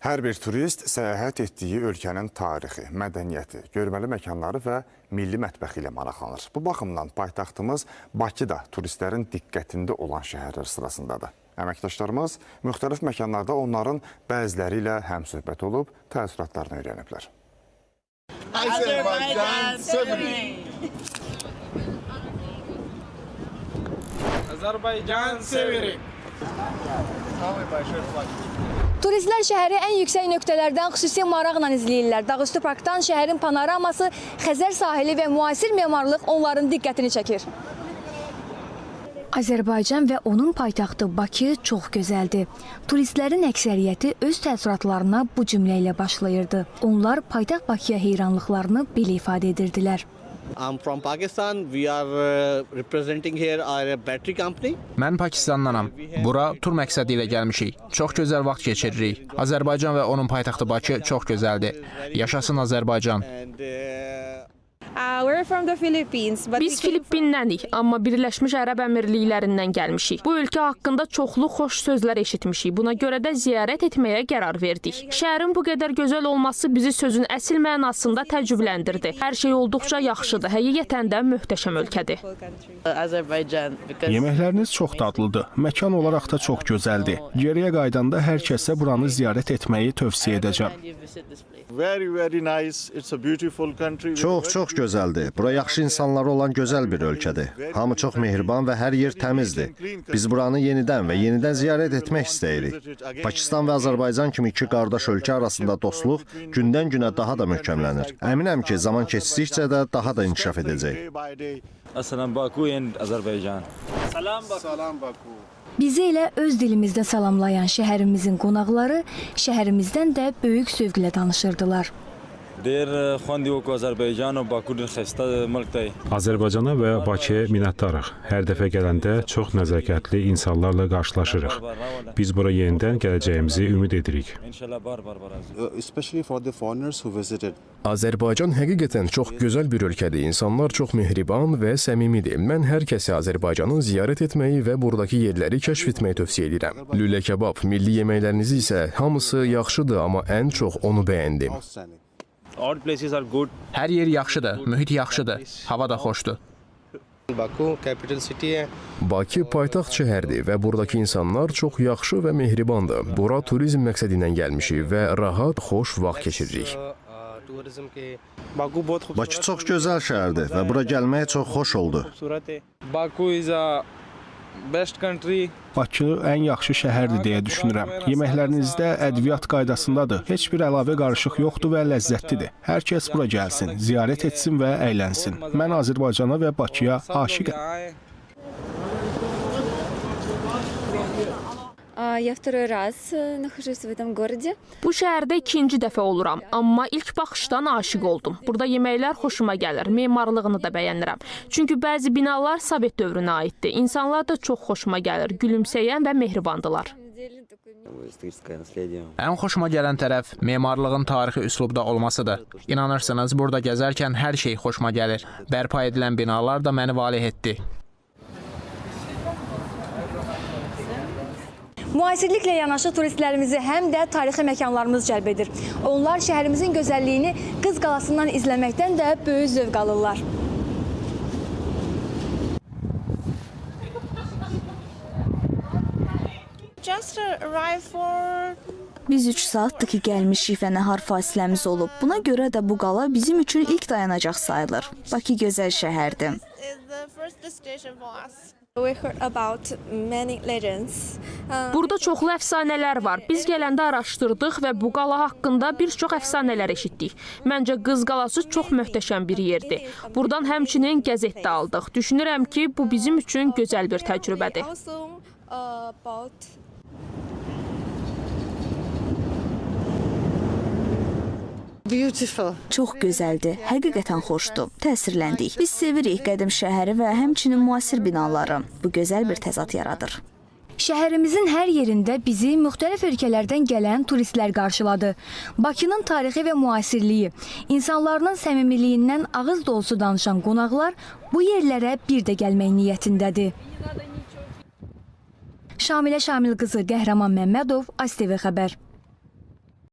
Hər bir turist səyahət etdiyi ölkənin tarixi, mədəniyyəti, görməli məkanları və milli mətbəxi ilə maraqlanır. Bu baxımdan paytaxtımız Bakı da turistlərin diqqətində olan şəhərlər sırasındadır. Əməkdaşlarımız müxtəlif məkanlarda onların bəziləri ilə həmsöhbət olub, təəssüratlarını öyrəniblər. Azərbaycan sevirik! Azərbaycan sevirik! Turistlər şəhəri ən yüksək nöqtələrdən xüsusi maraqla izləyirlər. Dağüstü parkdan şəhərin panoraması, Xəzər sahili və müasir memarlıq onların diqqətini çəkir. Azərbaycan və onun paytaxtı Bakı çox gözəldir. Turistlərin əksəriyyəti öz təəssüratlarına bu cümlə ilə başlayırdı. Onlar paytaxt Bakıya heyranlıqlarını belə ifadə edirdilər. I'm from Pakistan. We are representing here our battery company. Mən Pakistandanam. Bura tur məqsədi ilə gəlmişik. Çox gözəl vaxt keçiririk. Azərbaycan və onun paytaxtı Bakı çox gözəldir. Yaşasın Azərbaycan. Biz Filippindənik, amma Birləşmiş Ərəb Əmirliklərindən gəlmişik. Bu ölkə haqqında çoxlu xoş sözlər eşitmişik. Buna görə də ziyarət etməyə qərar verdik. Şəhərin bu qədər gözəl olması bizi sözün əsl mənasında təəccübləndirdi. Hər şey olduqca yaxşıdır. Həqiqətən də möhtəşəm ölkədir. Yeməkləriniz çox dadlıdır. Məkan olaraq da çox gözəldir. Geriyə qaydanda hər kəsə buranı ziyarət etməyi tövsiyə edəcəm. Çox gözəldir. Bura yaxşı insanları olan gözəl bir ölkədir. Hamı çox mehriban və hər yer təmizdir. Biz buranı yenidən ziyarət etmək istəyirik. Pakistan və Azərbaycan kimi iki qardaş ölkə arasında dostluq gündən-günə daha da möhkəmlənir. Əminəm ki, zaman keçdikcə də daha da inkişaf edəcək. Salam Baku and Azərbaycan. Salam Baku. Bizi elə öz dilimizdə salamlayan şəhərimizin qonaqları şəhərimizdən də böyük zövqlə danışırdılar. Azərbaycana və Bakıya minnətdarıq. Hər dəfə gələndə çox nəzakətli insanlarla qarşılaşırıq. Biz bura yenidən gələcəyimizi ümid edirik. Azərbaycan həqiqətən çox gözəl bir ölkədir. İnsanlar çox mehriban və səmimidir. Mən hər kəsi Azərbaycanı ziyarət etməyi və buradakı yerləri kəşf etməyi tövsiyə edirəm. Lülə kebab, milli yeməkləriniz isə hamısı yaxşıdır, amma ən çox onu bəyəndim. Hər yer yaxşıdır, mühit yaxşıdır, hava da xoşdur. Bakı paytaxt şəhərdir və buradakı insanlar çox yaxşı və mehribandır. Bura turizm məqsədi ilə gəlmişik və rahat, xoş vaxt keçiririk. Bakı çox gözəl şəhərdir və bura gəlmək çox xoş oldu. Bakı ən yaxşı şəhərdir deyə düşünürəm. Yeməklərinizdə ədviyyat qaydasındadır. Heç bir əlavə qarışıq yoxdur və ləzzətlidir. Hər kəs bura gəlsin, ziyarət etsin və əylənsin. Mən Azərbaycana və Bakıya aşiqəm. Bu şəhərdə ikinci dəfə oluram, amma ilk baxışdan aşiq oldum. Burada yeməklər xoşuma gəlir, memarlığını da bəyənirəm. Çünki bəzi binalar Sovet dövrünə aiddir. İnsanlar da çox xoşuma gəlir, gülümsəyən və mehribandılar. Ən xoşuma gələn tərəf memarlığın tarixi üslubda olmasıdır. İnanırsınız, burada gəzərkən hər şey xoşuma gəlir. Bərpa edilən binalar da məni valeh etdi. Müasirliklə yanaşı turistlərimizi həm də tarixi məkanlarımız cəlb edir. Onlar şəhərimizin gözəlliyini Qız Qalasından izləməkdən də böyük zövq alırlar. Biz 3 saatdır ki gəlmişik və nahar fasiləmiz olub. Buna görə də bu qala bizim üçün ilk dayanacaq sayılır. Bakı gözəl şəhərdir. Burada çoxlu əfsanələr var. Biz gələndə araşdırdıq və bu qala haqqında bir çox əfsanələr eşitdik. Məncə Qız Qalası çox möhtəşəm bir yerdir. Buradan həmçinin qəzet də aldıq. Düşünürəm ki, bu bizim üçün gözəl bir təcrübədir. Çox gözəldir, həqiqətən xoşdur, təsirləndik. Biz sevirik qədim şəhəri və həmçinin müasir binaları. Bu gözəl bir təzad yaradır. Şəhərimizin hər yerində bizi müxtəlif ölkələrdən gələn turistlər qarşıladı. Bakının tarixi və müasirliyi, insanların səmimiliyindən ağız dolusu danışan qonaqlar bu yerlərə bir də gəlmək niyyətindədir. Şamilə Şamil qızı, Qəhrəman Məmmədov, ASTV Xəbər.